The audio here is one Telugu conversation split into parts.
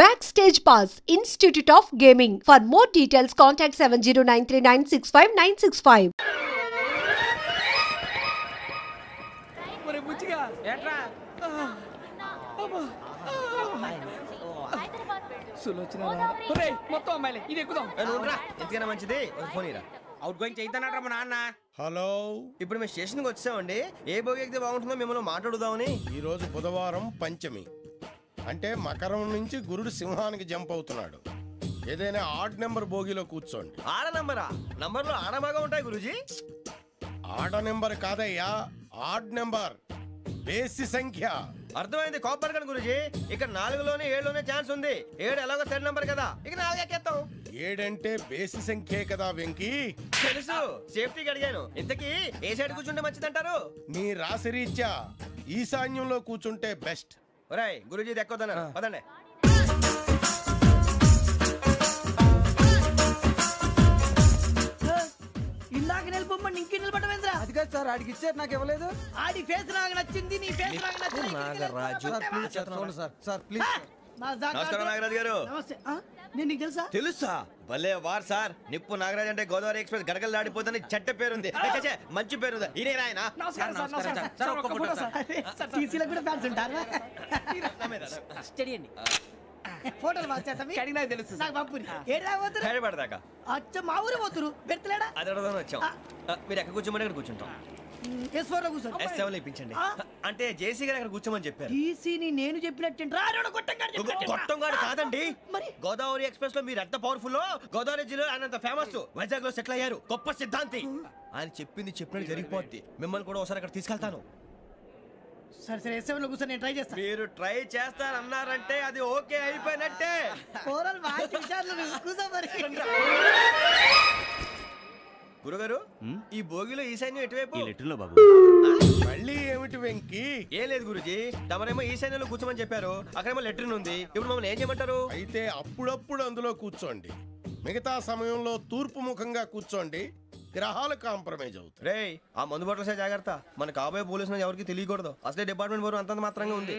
Backstage Pass, Institute of Gaming. For more details, contact 7093965965. మొత్తం అమ్మాయిలే ఇది ఎక్కుదాం ఎందుకైనా మంచిది ఫోన్ ఇరా అవుట్ గోయింగ్ చేద్దానట మా నాన్న. హలో, ఇప్పుడు మేము స్టేషన్కి వచ్చామండి. ఏ బోగి ఎక్కితే బాగుంటుందో మిమ్మల్ని మాట్లాడుదామని. ఈరోజు బుధవారం పంచమి, అంటే మకరం నుంచి గురుడు సింహానికి జంప్ అవుతున్నాడు. ఏదైనా ఆడ్ నెంబర్ బోగిలో కూర్చోండి. ఆడ నంబరా? నంబర్లో ఆడ బాగా ఉంటాయి గురూజీ. ఆడ నెంబర్ కాదయ్యా, ఆడ్ నెంబర్, బేసి సంఖ్య. అర్థమైంది కాపర్ కానీ గురూజీ. ఇక్కడ 4లోనే 7లోనే ఛాన్స్ ఉంది. 7 ఎలాగో సెడ్ నంబర్ కదా, ఇక 4 ఎక్కేస్తాం. 7 అంటే బేసి సంఖ్యే కదా వెంకీ. తెలుసు, సేఫ్టీకి అడిగాను. ఇంతకీ ఏ సైడ్ కూర్చుంటే మంచిదంటారు? నీ రాశి రీత్యా ఈశాన్యంలో కూర్చుంటే బెస్ట్. ఒరేయ్ గురూజీ దెక్కొద్దన్నారు పదండి. ఇలాగ నిలబొమ్మని ఇంకే నిలబడమేంద్రా? అది కాదు సార్, ఆడికి ఇచ్చారు నాకు ఇవ్వలేదు. ఆడి ఫేస్ నాకు నచ్చింది, నీ ఫేస్ నాకు నచ్చింది. Nagaraju sir please. నమస్కారం నాగరాజు గారు. నమస్తే. నేను నీకు తెలుసా? తెలుసా? భలే వార్ సార్. నిప్పు నాగరాజ్ అంటే గోదావరి ఎక్స్ప్రెస్ గడగలు దాడిపోతుంది చెట్ట పేరుంది. మంచి పేరుంది. ఇదే ఆయన. టీసీలో కూడా ఫ్యాన్స్ ఉంటారు. ఫోటోలు నాకు తెలుసు నాకు పంపుని ఏడా పోతురు? హైదరాబాద్ అచ్చ మా ఊరు పోతురు పెడతలేడా? అది అడగదామని వచ్చాం. మీరు ఎక్కడ కూర్చోమని అక్కడ కూర్చుంటాం. S4 లో కూర్చో. S7 ఇప్పించండి. అంటే జేసీ గారు అక్కడ కూర్చోమని చెప్పారు. టీసీని నేను చెప్పినట్టు గొట్టంగాడు కాదండి. మరి గోదావరి ఎక్స్ప్రెస్ లో మీరు ఎంత పవర్ఫుల్, గోదావరి జిల్లా ఆయన ఫేమస్. వైజాగ్ లో సెటిల్ అయ్యారు, గొప్ప సిద్ధాంతి. ఆయన చెప్పింది చెప్పినట్టు జరిగిపోద్ది. మిమ్మల్ని కూడా ఒకసారి అక్కడ తీసుకెళ్తాను. సరే సరే S7 లో కూర్చో, నేను ట్రై చేస్తాను. మీరు ట్రై చేస్తారన్నారంటే అది ఓకే అయిపోయినట్టే. ఓవరాల్ బాగా చూశారు. కూర్చో మరి. గురుగారు, ఈ భోగిలో ఈశాన్యం ఎటువైపు? మళ్ళీ ఏమిటి వెంకీ? ఏం లేదు గురుజీ, తమరేమో ఈశాన్యంలో కూర్చోమని చెప్పారు. అక్కడేమో లెట్రిన్ ఉంది. ఇప్పుడు మమ్మల్ని ఏం చేయమంటారు? అయితే అప్పుడప్పుడు అందులో కూర్చోండి. మిగతా సమయంలో తూర్పు ముఖంగా కూర్చోండి. గ్రహాలు కాంప్రమైజ్ అవుతాయి. రే, ఆ మందు బాటలసే జాగ్రత్త. మన కాబోయే పోలీసులు ఎవరికి తెలియకూడదు. అసలే డిపార్ట్మెంట్ బోరు అంతంత మాత్రంగా ఉంది.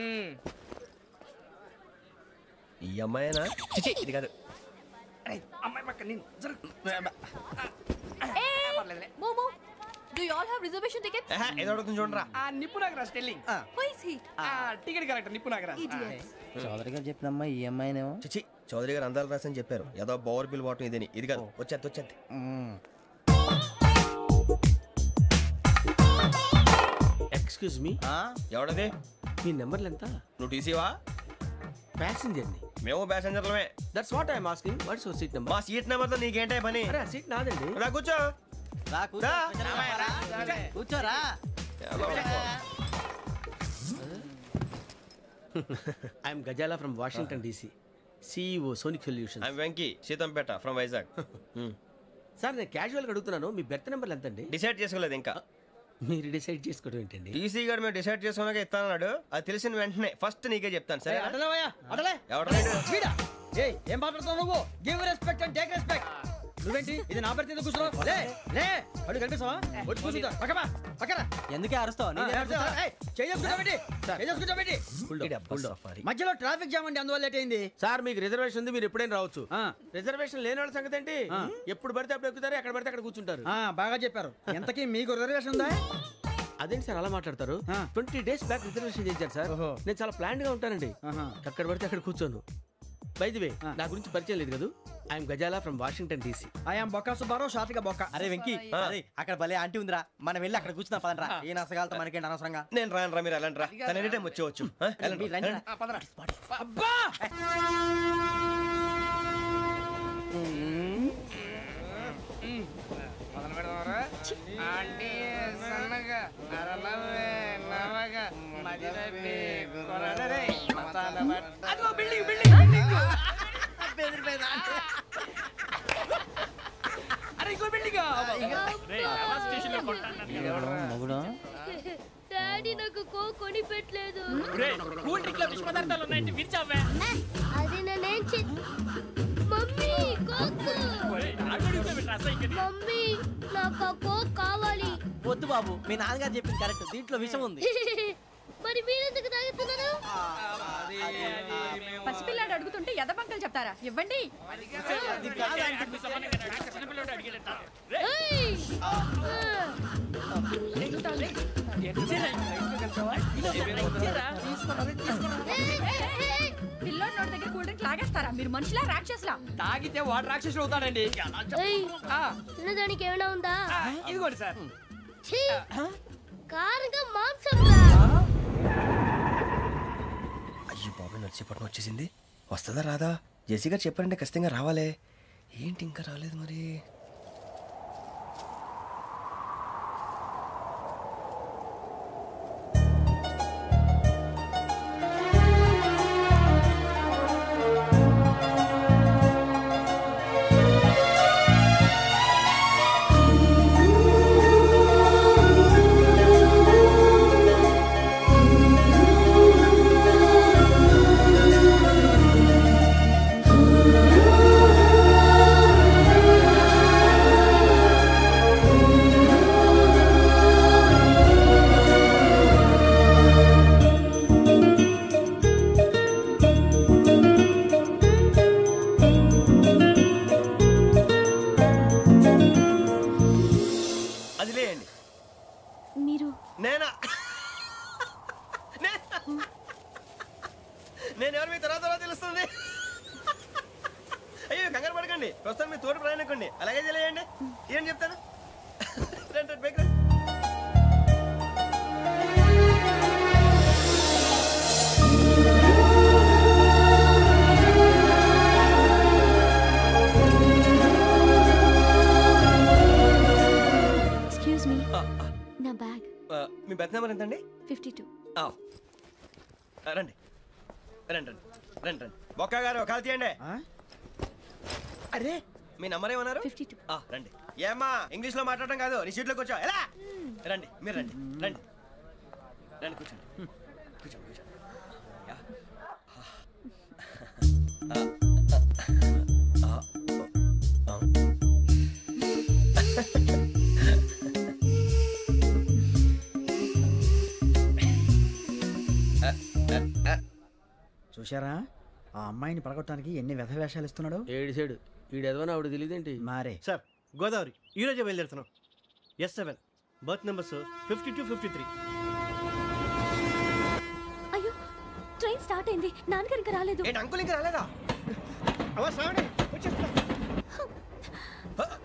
ఈ అమ్మాయినా? చిచి, ఇది కాదు. అమ్మాయి పక్క నేను Momo, do you all have reservation tickets? ఏదో అడుగుతుంది చూడరా. ఆ నిప్పు Nagaraj telling. Who is he? Ticket collector నిప్పు నాగరాజ్. Idiots. చౌదరి గారు చెప్పినమ్మా ఈ అమ్మాయినేమో. చిచి, చౌదరి గారు అందాలు రాసని చెప్పారు. ఏదో బోర్ బిల్ వాటం ఇదని. ఇది కాదు, వచ్చేది. Excuse me, ఎవడది? మీ నెంబర్లు ఎంత? నువ్వు టీసీవా? ప్యాసింజర్ ని. మేము ప్యాసెంజర్లమే. That's what I'm asking. What's your seat number? మా సీట్ నెంబర్తో నీకేంటే పని? అరే ఆ సీట్ నాదండి. రా కూర్చో. కూర్చోరా. I'm Ghazala from Washington DC, CEO Sonic Solutions. I'm Venky, Seethampeta from Vizag. Sir నేను క్యాజువల్గా అడుగుతున్నాను, మీ బెర్త్ నెంబర్లు ఎంత అండి? డిసైడ్ చేసుకోలేదు ఇంకా. మీరు డిసైడ్ చేసుకోవడం ఏంటండి? టీసీ గారు మేము డిసైడ్ చేసుకున్నాక ఇస్తానన్నాడు. అది తెలిసిన వెంటనే ఫస్ట్ నీకే చెప్తాను. సరే ఎవడ ఏం మాట్లాడుతున్నావు నువ్వు? Give respect and take respect. నువ్వేంటి ఇది నా పరిస్థితి కూర్చో. లే అడుగు కనిపిస్తావా? ఎందుకే అరుస్తావు? మధ్యలో ట్రాఫిక్ జామ్ అండి, అందువల్ల లేట్ అయింది. సార్ మీకు రిజర్వేషన్ ఉంది, మీరు ఎప్పుడైనా రావచ్చు. రిజర్వేషన్ లేని వాళ్ళ సంగతి ఏంటి? ఎప్పుడు పడితే అప్పుడు ఎక్కుతారు, ఎక్కడ పడితే అక్కడ కూర్చుంటారు. బాగా చెప్పారు. ఎంతకీ మీకు రిజర్వేషన్ ఉందా? అదేంటి సార్ అలా మాట్లాడతారు? 20 days బ్యాక్ రిజర్వేషన్ చేశారు సార్. నేను చాలా ప్లాన్డ్ గా ఉంటానండి. ఎక్కడ పడితే అక్కడ కూర్చోను. బై ది వే, నా గురించి పరిచయం లేదు కదా. I'm Ghazala from Washington DC. I'm Bokka Subbarao, షాతిక బొక్క. అరే వెంకీ, అక్కడ భలే ఆంటీ ఉందిరా, మనం వెళ్ళి అక్కడ కూర్చున్నా పదనరా. ఏ నసగాలతో మనకేంటి అనవసరంగా. నేను రాను రా, మీరు ఎలాంటి రా. తన ఎనీ టైం వచ్చేవచ్చు. డాడీ నాకు కోక్ కొని పెట్టలేదు. కూల్ డ్రింక్ లో విష పదార్థాలు ఉన్నాయంటే విరిచావే. అది నేనేం మమ్మీ కోక్. మమ్మీ నాకు కోక్ కావాలి. వద్దు బాబు, మీ నాన్నగారు చెప్పింది కరెక్ట్. దీంట్లో విషయం ఉంది. మరి మరి మీరెందుకు తాగుతున్నారు? పసిపిల్లాడు అడుగుతుంటే ఎదబంకలు చెప్తారా? ఇవ్వండి. పిల్లోడి నోటి దగ్గర కూల్ డ్రింక్ లాగేస్తారా? మీరు మనుషులా రాక్షసులా? తాగితే వాడు రాక్షసుడు అవుతాడండి. తినడానికి ఏమైనా ఉందా? ఇదిగోండి సార్. కారంగా మాంసం రా. అయ్యి బాబు నడిచేపట్నం వచ్చేసింది. వస్తుందా రాదా? జెసి గారు చెప్పారంటే ఖచ్చితంగా రావాలే. ఏంటి ఇంకా రాలేదు మరి? నేను ఎవరు మీ తర్వాత తెలుస్తుంది. అయ్యో కంగారు పడకండి, ప్రస్తుతం మీ తోటి ప్రయాణకండి. అలాగే తెలియండి. ఏం చెప్తాను రండి బైక్ రండి. ఎక్స్క్యూజ్ మీ, నా బ్యాగ్. మీ బెత్ నెంబర్ ఎంతండి? 52. రండి రండి రండి రండి రండి. బొక్క గారు కాల్ తీయండి. అరే మీ నంబర్ ఏమన్నారు? 52. రండి. ఏమ్మా ఇంగ్లీష్ లో మాట్లాడడం కాదు, నీ సీట్లో కూర్చో. ఎలా రండి, మీరు రండి రండి రండి కూర్చోండి కూర్చోండి కూర్చోండి. చూశారా ఆ అమ్మాయిని పడగొట్టడానికి ఎన్ని వ్యధ వేషాలు ఇస్తున్నాడు. ఏడిసాడు ఈడు ఎదవని ఆవిడ తెలియదేంటి. మారే సార్ గోదావరి ఈరోజే బయలుదేరుతున్నాం. S7 berth numbers 52, 53. అయ్యో ట్రైన్ స్టార్ట్ అయింది, నాన్నగారు ఇంకా రాలేదు. ఏంటి అంకుల్ ఇంకా రాలేదా?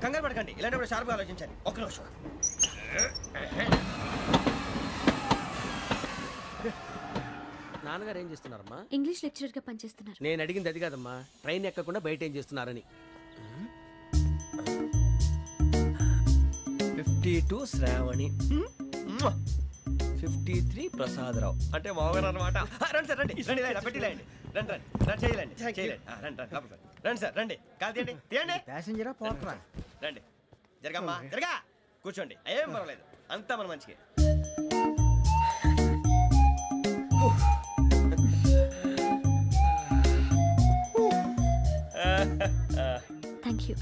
కంగారు పడకండి, ఇలాంటప్పుడు షార్ప్గా ఆలోచించండి. ఒక్క నిమిషం. నాన్నగారు ఏం చేస్తున్నారమ్మా? ఇంగ్లీష్ లెక్చరర్ గా పనిచేస్తున్నారు. నేను అడిగింది అది కాదమ్మా, ట్రైన్ ఎక్కకుండా బయట ఏం చేస్తున్నారని. 52 శ్రావణి, 53 ప్రసాదరావు అంటే మామగారు అనమాట. రండి సార్ రండి రండి రండి పెట్టి రండి రండి రండి రండి చేయలేండి చేయలేండి రండి రండి లోపలికి రండి సార్ రండి. కాదు తీయండి తీయండి. ప్యాసింజరా పోట్రా. రండి జరగమ్మా జరగా కూర్చోండి. ఏం పర్వాలేదు, అంతా మన మంచిగా. Thank you.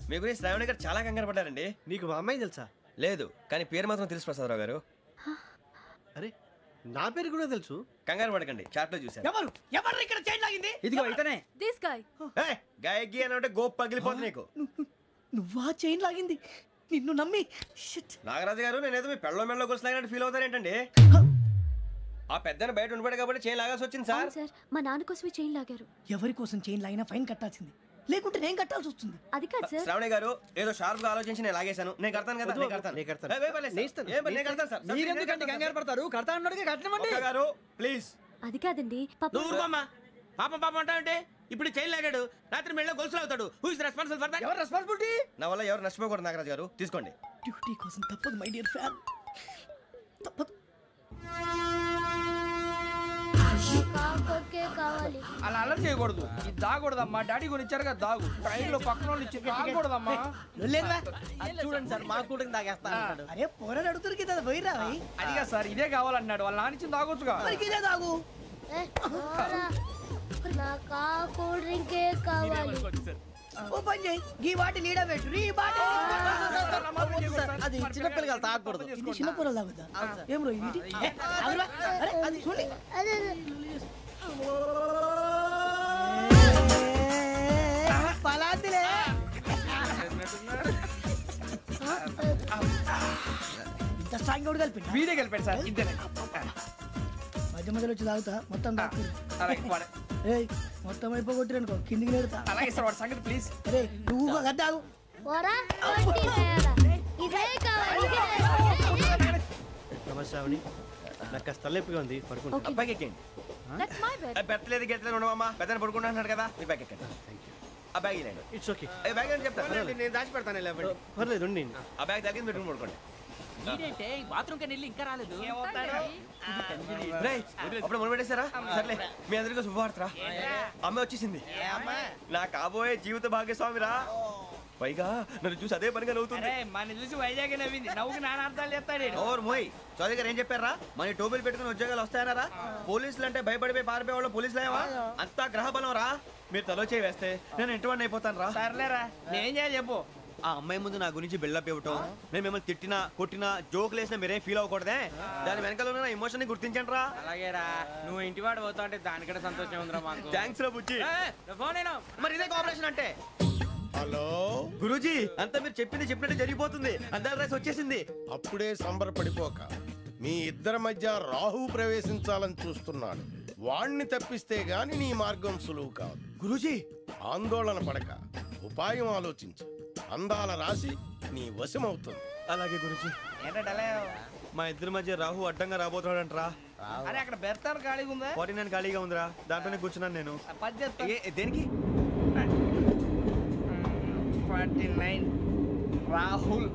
మీ గురించి శ్రావణి గారు చాలా కంగారు పడ్డారండి. నీకు మా అమ్మాయి తెలుసా? లేదు, కానీ పేరు మాత్రం తెలుసు ప్రసాదరావు గారు. అరే నా పేరు కూడా తెలుసు. కంగారు పడకండి, చాట్ లో చూసాను. ఎవరు ఎవరు ఇక్కడ చైన్ లాగింది? ఇదిగో ఇతనే. This guy. గాయకి అని అంటే గోప్ పగిలిపోతుంది నీకు. నువ్వా చైన్ లాగింది? నిన్ను నమ్మి. నాగరాజు గారు నేనేదో మీ పెళ్ళ మెళ్ళ గురిసిలాగినట్టు ఫీల్ అవుతారేంటండి? ఆ పెద్దని బయట ఉండిపోయాడు కాబట్టి చైన్ లాగాల్సి వచ్చింది సార్. సార్ మా నాన్న కోసమే చైన్ లాగారు. ఎవరి కోసం చైన్ లాగినా ఫైన్ కట్టాల్సింది, లేకుంటే నేను కట్టాల్సి వస్తుంది. అది కాదు సార్. శ్రావణి గారు ఏదో షార్ప్ గా ఆలోచించి నేను లాగేశాను. నేను కడతాను కదా, నేను కడతాను. నేను కడతాను సార్. మీరెందుకంటే కంగారు పడతారు? కడతా అన్నాడుగా కట్టమండి. గారు ప్లీజ్. అది కాదండి నువ్వు ఊరుకోమ్మా. పాపం పాపం అంటావంటే ఇప్పుడు చైన్ లాగాడు, రాత్రి మెళ్ళ గొలుసులు అవుతాడు. Who is responsible for that? ఎవరు రెస్పాన్సిబిలిటీ? నా వల్ల ఎవరు నష్టపోకూడదు నాగరాజు గారు, తీసుకోండి. డ్యూటీ కోసం తప్పదు మై డియర్ ఫ్యాన్, తప్పదు. కావాలి. అలా అల్లరి చేయకూడదు. ఇది దాగకూడదమ్మా. డాడీ కొని ఇచ్చారు కదా దాగు. ట్రైన్ లో పక్కన వాళ్ళు ఇచ్చి దాగకూడదమ్మా. చూడండి సార్, మా కూడా తాగేస్తా. అరే పోరాడు అడుగుతారు కదా, పోయిరా. అడిగా సార్ ఇదే కావాలన్నాడు. వాళ్ళ నానిచ్చింది తాగొచ్చుగా. ఇదే తాగు. నాకు కూల్ డ్రింకే కావాలి. ఓ పని చేయి ఈ బాటిల్ లీడ పెట్టు ఈ బాటిల్ అది చిన్నపిల్లలు తాగకూడదు. ఇది చిన్న పొరలు తాగుతా ఏం రో ఇది అరే అది చూడండి పలాతిలే ఇంత స్ట్రాంగ్ కూడా కలిపి వీడే కలిపాడు సార్ ఇద్దరే మధ్య మధ్యలో వచ్చి తాగుతా మొత్తం తాకు అలాగే ఏయ్ మొత్తం అయిపోగొట్టి అనుకో కిందికి నేడుతా అలాగే సార్ వాడు సంగతి ప్లీజ్ అరే నువ్వు గద్ద తాగు నమస్తే శ్రావణి నాకు కాస్త తలెప్పిగా ఉంది పడుకుంటా. బ్యాగ్ ఎక్కండి. That's my bed. పెట్టలేదు గెట్టలేదు ఉండవమ్మా పెద్దని పడుకుంటున్నాడు కదా మీ బ్యాగ్ ఎక్కండి. ఆ బ్యాగ్ ఇలాండి ఇట్స్ ఓకే. బ్యాగ్ అని చెప్తాను నేను దాచి పెడతాను లేవండి. పర్లేదు ఉండి. ఆ బ్యాగ్ తగ్గింది పెట్టుకుని పడుకోండి. బాత్రూమ్ కని వెళ్ళి ఇంకా రాలేదు రేయ్, అప్పుడు మొదలు పెట్టేశారా? సర్లే మీ అందరికీ శుభవార్తరా. అమ్మ వచ్చేసింది. నా కాబోయే జీవిత భాగ్యస్వామిరా. పైగా నన్ను చూసి అదే పనిగా నవ్వుతుంది. మన చూసి వైజాగ్ నవ్వింది నవ్వుకి నాన్న అర్థాలు చెప్తాడు ఓర్ మోయ్ చౌదరి గారు ఏం చెప్పారా? మన టోబీలు పెట్టుకుని ఉద్యోగాలు వస్తాయనరా? పోలీసులు అంటే భయపడిపోయి పారిపోయే వాళ్ళు పోలీసులు ఏవా? అంతా గ్రహ బలం రా. మీరు తలో చేయి వేస్తే నేను ఇంటివాడిని అయిపోతాను రా. సర్లేరా నేనేం చేయాలి చెప్పు. ఆ అమ్మాయి ముందు నా గురించి బిల్డప్ ఇవ్వటం, నేను మిమ్మల్ని తిట్టినా కొట్టినా జోకులు వేసినా మీరేం ఫీల్ అవ్వకూడదే. దాని వెనకాల ఉన్న ఎమోషన్ ని గుర్తించండి రా. అలాగేరా నువ్వు ఇంటి వాడు పోతా అంటే దానికంటే సంతోషం ఉందిరా మాకు. థ్యాంక్స్ రా బుజ్జి. ఫోన్ అయినా మరి ఇదే కోఆపరేషన్ అంటే. హలో గురూజీ అంతా మీరు చెప్పింది చెప్పినట్టు జరిగిపోతుంది. అందాల రైస్ వచ్చేసింది. అప్పుడే సంబరపడిపోక మీ ఇద్దరి మధ్య రాహు ప్రవేశించాలని చూస్తున్నాడు. వాణ్ణి తప్పిస్తే గాని నీ మార్గం సులువు కాదు. గురూజీ ఆందోళన పడక ఉపాయం ఆలోచించు. అందాల రాశి నీ వశమవుతుంది. అలాగే గురూజీ. ఏంటంటే మా ఇద్దరి మధ్య రాహు అడ్డంగా రాబోతున్నాడంట్రా. అరే అక్కడ బెర్తాను ఖాళీగా ఉందా? 49 ఖాళీగా ఉందిరా. దాంట్లోనే కూర్చున్నాను నేను. పది చెప్తా. దేనికి? 49 రాహుల్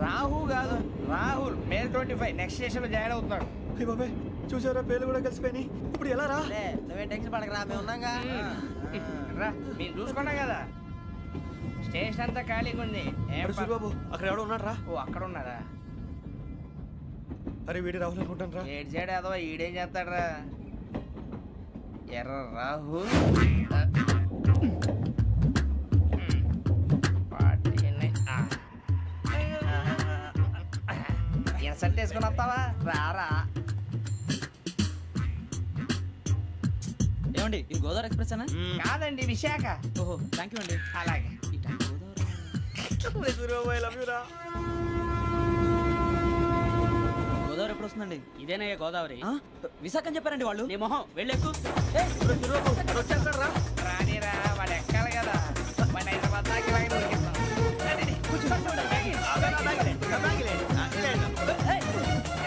రాహు కాదు రాహుల్ మే 25 నెక్స్ట్ స్టేషన్ లో జాయిన్ అవుతున్నాడు. బాబాయ్ చూసారా పేర్లు కూడా కలిసిపోయి. ఇప్పుడు ఎలా రా? నువ్వే టెన్షన్ పడకరా, మేము ఉన్నాగా. రా మీరు చూసుకున్నా కదా స్టేషన్ అంతా ఖాళీగా ఉంది. సూరిబాబు అక్కడ ఎవడో ఉన్నాడు రా. ఓ అక్కడ ఉన్నారా? అరే వీడి రాహుల్ అనుకుంటాను రా. ఏడు సైడ్ అదో ఈడేం చేస్తాడరా? ఎర్ర రాహుల్ సెట్ వేసుకుని వస్తావా? రారా. ఏమండి ఇది గోదావరి ఎక్స్ప్రెస్ అనా? కాదండి విశాఖ. ఓహో థ్యాంక్ యూ అండి. అలాగే సూరిబాబు ఐ లవ్ యు రా. గోదావరి ఎప్పుడు వస్తుందండి? ఇదేనయ్య గోదావరి. విశాఖ అని చెప్పారండి వాళ్ళు. నీ మొహం వెళ్ళెక్కు. వచ్చేస్తాడు రా. రానిరా వాడు ఎక్కాలి కదా. వాడు హైదరాబాద్ దాకా ఇలాగే దొరికిస్తాం.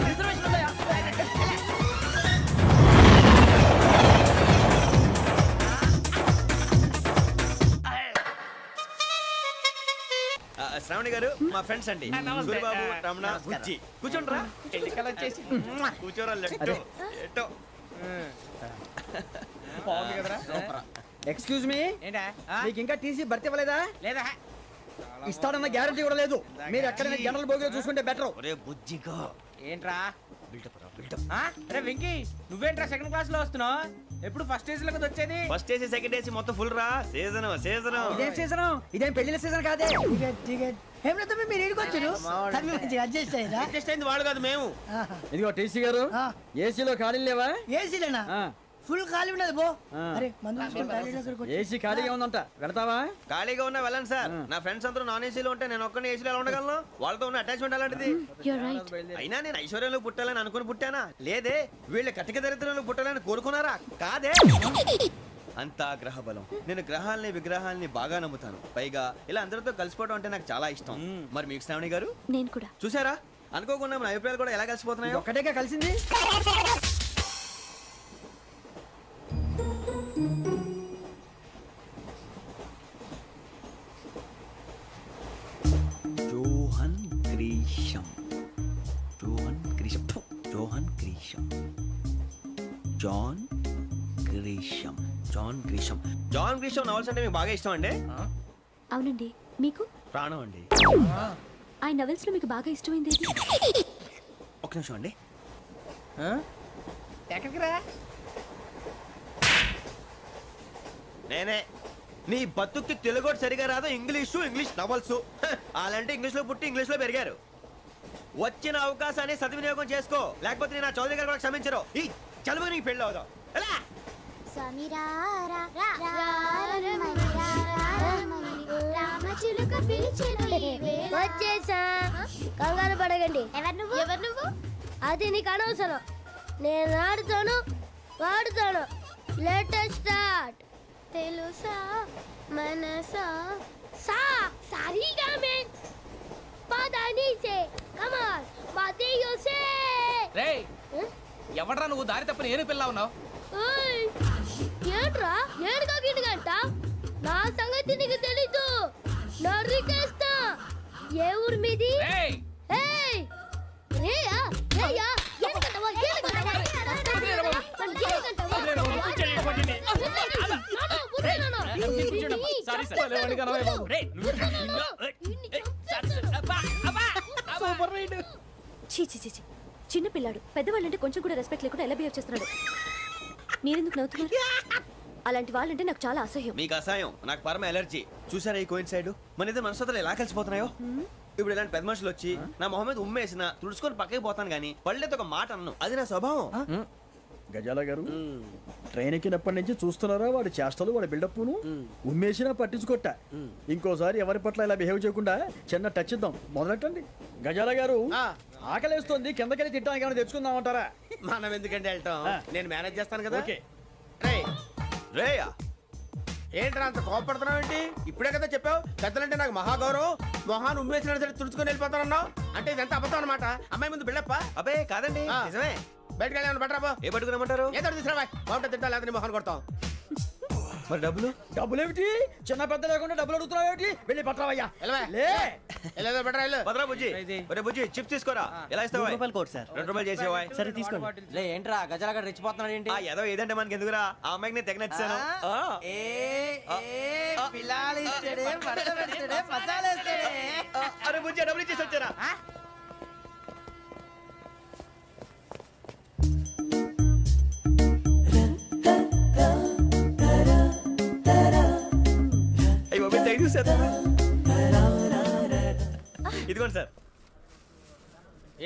రిజర్వేషన్ ఉన్నాయా? శ్రావణి గారు మా ఫ్రెండ్స్ అండి. సూరిబాబు రమణ బుజ్జి. కూర్చోండి రా. ఎన్నికలు వచ్చేసి కూర్చోరా. లెట్టో ఎట్టో బాగుంది కదరా. ఎక్స్క్యూజ్ మీ, ఏంటా? మీకు ఇంకా టీసీ భర్తీ ఇవ్వలేదా? లేదా ఇస్తాడన్న గ్యారంటీ కూడా లేదు. మీరు ఎక్కడైనా జనరల్ బోగిలో చూసుకుంటే బెటర్. ఒరే బుజ్జిగా ఏంట్రా? బిల్డప్ రా బిల్డప్. అరే వెంకీ నువ్వేంట్రా సెకండ్ క్లాస్ లో వస్తున్నావు? ఎప్పుడు ఫస్ట్ ఏసీ లో వచ్చేది? ఫస్ట్ ఏసీ సెకండ్ ఏసీ మొత్తం ఫుల్ రా. Season season. ఇదేం సీజన్? ఇదేం పెళ్లిన సీజన్ కాదే. టికెట్ ఏం లేదు మీరు ఇడికి వచ్చారు అడ్జస్ట్ అయ్యారా? అడ్జస్ట్ అయింది వాళ్ళు కాదు మేము. ఇదిగో టీసీ గారు, ఏసీలో ఖాళీలు లేవా? ఏసీలేనా? ఫుల్ ఖాళీ ఉండదు పో. అరే ఏసీ ఖాళీగా ఉందంట, వెళతావా? ఖాళీగా ఉన్నా వెళ్ళండి సార్. నా ఫ్రెండ్స్ అందరూ నాన్ ఏసీలో ఉంటే నేను ఒక్కనే ఏసీలో ఎలా ఉండగలను? వాళ్ళతో ఉన్న అటాచ్మెంట్ అలాంటిది. అయినా నేను ఐశ్వర్యంలో పుట్టాలని అనుకుని పుట్టానా? లేదే. వీళ్ళ కటిక దరిద్రంలో పుట్టాలని కోరుకున్నారా? కాదే. అంతా గ్రహ బలం. నేను గ్రహాలని విగ్రహాలని బాగా నమ్ముతాను. పైగా ఇలా అందరితో కలిసిపోవడం అంటే నాకు చాలా ఇష్టం. మరి మీకు శ్రావణి గారు? నేను కూడా. చూసారా అనుకోకుండా మన అభిప్రాయాలు కూడా ఎలా కలిసిపోతున్నాయి. ఒకటేగా కలిసింది. Johan Grisham. Johan Grisham. Johan Grisham. John Grisham. John Grisham. John Grisham novels అంటే మీకు బాగా ఇష్టం అండి? అవునండి. మీకు? ప్రాణం అండి. ఆ నవెల్స్ లో మీకు బాగా ఇష్టమైంది? ఒక నిమిషం అండి. ఎక్కడికి రా? నేనే నీ బతుక్కి తెలుగు సరిగా రాదు, ఇంగ్లీష్ నవల్స్. అలాంటి ఇంగ్లీష్ లో పుట్టి ఇంగ్లీష్ లో పెరిగారు. వచ్చిన అవకాశాన్ని సద్వినియోగం చేసుకో, లేకపోతే నేను ఆ చౌదరి గారు కూడా క్షమించరు. ఈ చదువు నీకు పెళ్ళి అవుదాం. ఎలా వచ్చేసా, కంగారు పడకండి. ఎవరు నువ్వు? అది నీకు అనవసరం. నేను ఆడుతాను, వాడుతాను. Latest start. తెలుసా మనసా సా సారీగా మెన్ పదని సే కమాన్ బాతియో సే. రేయ్ ఎవడ్రా నువ్వు? దారి తప్పని ఏను పిల్ల ఉన్నావు. ఓయ్ ఏంట్రా ఏడుగా గిడుగంట? నా సంగతి నీకు తెలీదు. నరికేస్తా. ఏ ఊరు మీది? ఏయ్ రేయా రేయా ఏడుగంటవా ఏడుగంటవా చిన్న పిల్లాడు. పెద్దవాళ్ళంటే కొంచెం కూడా రెస్పెక్ట్ లేకుండా ఎలా బిహేవ్ చేస్తున్నాడు. మీరెందుకు నవ్వుతున్నారు? అలాంటి వాళ్ళంటే నాకు చాలా అసహ్యం. మీకు అసహ్యం, నాకు పరమ ఎలర్జీ. చూసారా ఈ కోయిన్సైడ్? మన ఇద్దరు మనసుతో ఎలా కలిసిపోతున్నాయో. ఇప్పుడు ఇలాంటి పెద్ద మనుషులు వచ్చి నా మొహం మీద ఉమ్మేసిన తుడుచుకొని పక్కకి పోతాను కానీ పళ్ళేతో ఒక మాట అన్ను. అది నా స్వభావం. గజాల గారు ట్రైన్ ఎక్కినప్పటి నుంచి చూస్తున్నారా వాడి చేష్టలు, వాడి బిల్డప్ను? ఉమ్మేసినా పట్టించుకోట. ఇంకోసారి ఎవరి పట్ల ఇలా బిహేవ్ చేయకుండా చిన్న టచ్ ఇద్దాం. మొదలెట్టండి. గజాల గారు ఆకలేస్తోంది, కిందకెళ్ళి తిట్టడానికి ఏమైనా తెచ్చుకుందామంటారా? మనం ఎందుకంటే వెళ్తాం, నేను మేనేజ్ చేస్తాను కదా. రేయా ఏంట్రా అంత కోపడుతున్నావు ఏంటి? ఇప్పుడే కదా చెప్పావు పెద్దలంటే నాకు మహాగౌరవం, మొహాన్ని ఉమ్మేసిన సరే తుడుచుకొని వెళ్ళిపోతానన్నావు. అంటే ఇదంతా అబద్ధం అనమాట. అమ్మాయి ముందు బిల్డప్ప? అబ్బే కాదండి, నిజమే. బయటకు వెళ్ళాను బట్రాబో. ఏ పట్టుకురమ్మంటారు? ఏదో తీసుకురా, బాగుంటుంది తింటా, లేదా మొహాన్ని కొడతాం. మరి డబ్బులు ఏమిటి? చిన్న పెద్ద లేకుండా డబ్బులు అడుగుతున్నావు ఏంటి? వెళ్ళి పట్టరావయ్యా. బుజ్జి చిప్స్ తీసుకోరా. ఎలా ఇస్తావా? ₹2 చేసేవా? సరే తీసుకోండి. లే ఏంట్రా గజాల గారు రెచ్చిపోతున్నాడు ఏంటి? ఏదో ఏదంటే మనకి ఎందుకురా, ఆ అమ్మాయికి నేను తెగ నచ్చాను. అరే బుజ్జి డబ్బులు ఇచ్చేసి వచ్చారా? ఇదిగోండి సార్.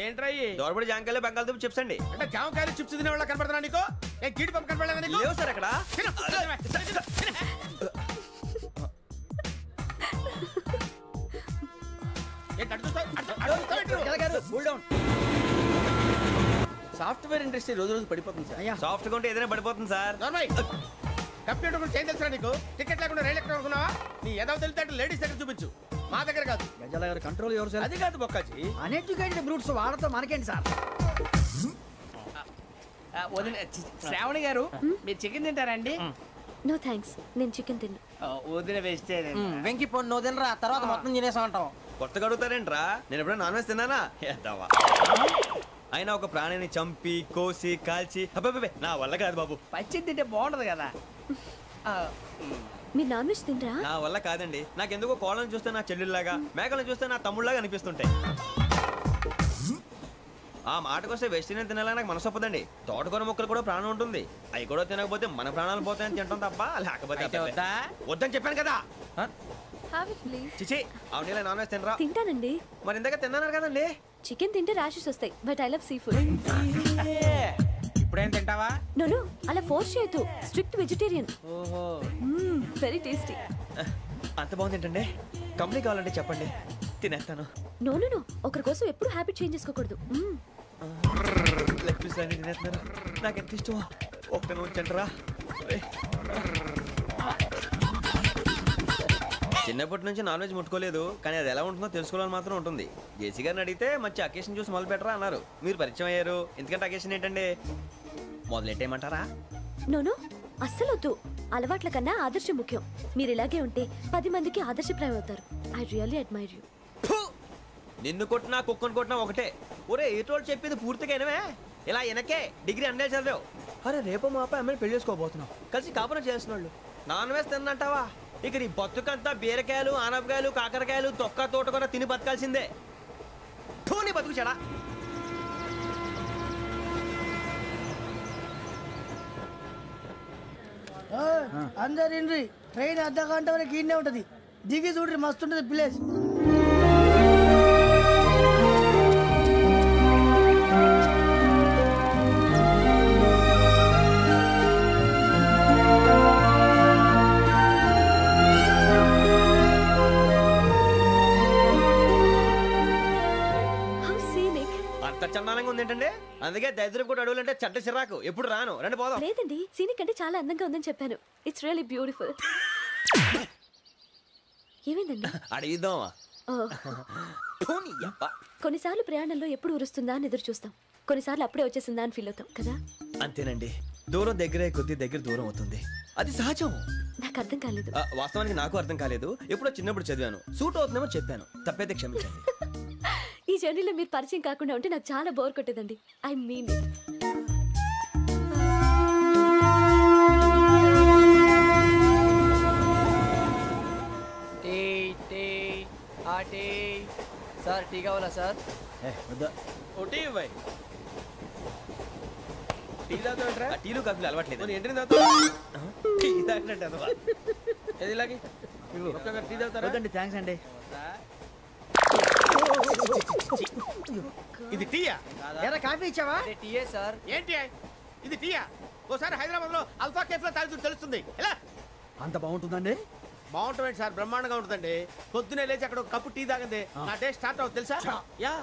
ఏంట్రా దోరబడి జాంకాయలు బంగాళదుంప చిప్స్ అండి. అంటే జామకాయలు చిప్స్ తినే వాళ్ళ కనపడుతున్నా నీకు? ఏ గీడి పంప కనపడలేదా నీకు? లేవు సార్ అక్కడ. సాఫ్ట్వేర్ ఇండస్ట్రీ రోజు రోజు పడిపోతుంది సార్. సాఫ్ట్ గా ఉంటే ఏదైనా పడిపోతుంది సార్. కంప్యూటర్ గురించి ఏం తెలుసా నీకు? టికెట్ లేకుండా రైలు ఎక్కడ అనుకున్నావా? నీ ఏదో తెలితే లేడీస్ దగ్గర చూపించు, మా దగ్గర కాదు. గజాల గారు కంట్రోల్ ఎవరు సార్? అది కాదు బొక్కాజీ, అన్ఎడ్యుకేటెడ్ బ్రూట్స్ వాడతాం మనకేంటి సార్? శ్రావణి గారు మీరు చికెన్ తింటారండి? నో థ్యాంక్స్, నేను చికెన్ తిన్నా. వదిన వేస్తే వెంకి పొన్ను నువ్వు తినరా, తర్వాత మొత్తం తినేసా ఉంటాం. కొత్తగా అడుగుతారేంట్రా? నేను ఎప్పుడైనా నాన్ వెజ్ తిన్నానా? అయినా ఒక ప్రాణిని చంపి కోసి కాల్చి అబ్బే నా వల్ల కాదు బాబు. పచ్చి తింటే బాగుంటది కదా. మీరు నాన్ వెజ్ తింటరా? నా వల్ల కాదండి. నాకెందుకో కోళ్ళని చూస్తే నా చెల్లెల్లాగా, మేకలను చూస్తే నా తమ్ముళ్ళలాగా అనిపిస్తుంటాయి. ఆ మాటకొస్తే వెస్టిరియన్ తినాలని నాకు మనసు ఒప్పదండి. తోటకూర మొక్కలు కూడా ప్రాణం ఉంటుంది. అవి కూడా తినకపోతే మన ప్రాణాలు పోతాయని తింటాం తప్ప లేకపోతే వద్దని చెప్పాను కదా. చిచి అవునీ నాన్ వెజ్ తినరా? తింటానండి. మరి ఇందాక తిన్నాను కదండి. చికెన్ తింటే ర్యాషెస్ వస్తాయి, but I love sea food. ఇప్పుడేం తింటావా? నో అలా ఫోర్స్ చేయొద్దు. Strict vegetarian. ఓహో వెరీ టేస్టీ. అంత బాగుంది ఏంటండి? కంపెనీ కావాలంటే చెప్పండి, తినేస్తాను. నో ఒకరి కోసం ఎప్పుడు హ్యాబిట్ చేంజ్ చేసుకోకూడదు. లెగ్ పీస్ అన్ని తినేస్తున్నారు, నాకు ఎంత ఇష్టమో. ఒకటే ఉంచండిరా. చిన్నప్పటి నుంచి నాన్ వెజ్ ముట్టుకోలేదు, కానీ అది ఎలా ఉంటుందో తెలుసుకోవాలని మాత్రం ఉంటుంది. జేసీ గారిని అడిగితే మంచి అకేషన్ చూసి మొదలు పెట్టరా అన్నారు. మీరు పరిచయం అయ్యారు, ఎందుకంటే అకేషన్ ఏంటండి? మొదలెట్టేయమంటారా? నో అస్సలు వద్దు. అలవాట్ల కన్నా ఆదర్శం ముఖ్యం. మీరు ఇలాగే ఉంటే 10 మందికి ఆదర్శప్రాయం అవుతారు. I really admire you. నిన్ను కొట్టినా కుక్కను కొట్టినా ఒకటే. ఒరే ఏటోళ్ళు చెప్పింది పూర్తిగా వినవే. ఇలా వెనకే డిగ్రీ అన్నే చదివావు. అరే రేపు మా అబ్బాయి అమ్మాయిని పెళ్లి చేసుకోబోతున్నావు, కలిసి కాపురం చేసిన వాళ్ళు నాన్ వెజ్ తిన్నంటావా? ఇక నీ బతుకంతా బీరకాయలు, ఆనపకాయలు, కాకరకాయలు, తొక్క తోట కూడా తిని బతకాల్సిందే. నీ బతుకు చెడా. అందరు ఇండ్రి ట్రైన్ అర్ధ గంట వరకు ఇన్నే ఉంటది దిగి చూడ్రి మస్తు ఉంటది ప్లేస్ చందానంగా ఉంది ఏంటంటే అందుకే దరిద్రం కూడా అడవులంటే చెడ్డ చిరాకు ఎప్పుడు రాను రండి పోదాం లేదండి సీనిక్ అంటే చాలా అందంగా ఉందని చెప్పాను ఇట్స్ రియల్లీ బ్యూటిఫుల్ ఏమైందండి అడిగిద్దామా కొన్నిసార్లు ప్రయాణంలో ఎప్పుడు ఉరుస్తుందా అని ఎదురు చూస్తాం కొన్నిసార్లు అప్పుడే వచ్చేసిందా అని ఫీల్ అవుతాం కదా అంతేనండి దూరం దగ్గరే కొద్ది దగ్గర దూరం అవుతుంది అది సహజం నాకు అర్థం కాలేదు వాస్తవానికి నాకు అర్థం కాలేదు ఎప్పుడో చిన్నప్పుడు చదివాను సూట్ అవుతుందేమో చెప్పాను తప్పైతే క్షమించండి ఈ జర్నీలో మీరు పరిచయం కాకుండా ఉంటే నాకు చాలా బోర్ కొట్టేదండి ఐ మీన్ సార్ టీ కావాలా సార్ టీ ఇవ్వాయి టీ తాగుతాంట్రా టీలు కాఫీలు అలవాట్లేదు ఏంటి తాగుతావు టీ తాగినట్టు అదవా ఏది ఇలాగే ఒక్కొక్క టీ తాగుతారా థ్యాంక్స్ అండి ఇది టీయా ఎరా కాఫీ ఇచ్చావా టీయే సార్ ఏంటి ఇది టీయా ఓసారి హైదరాబాద్ లో అల్ఫా కేఫ్ లో తాగుతూ తెలుస్తుంది ఎలా అంత బాగుంటుందండి బాగుంటుంది సార్ బ్రహ్మాండంగా ఉంటుందండి పొద్దునే లేచి అక్కడ ఒక కప్పు టీ తాగింది నా డే స్టార్ట్ అవుతుంది తెలుసా యా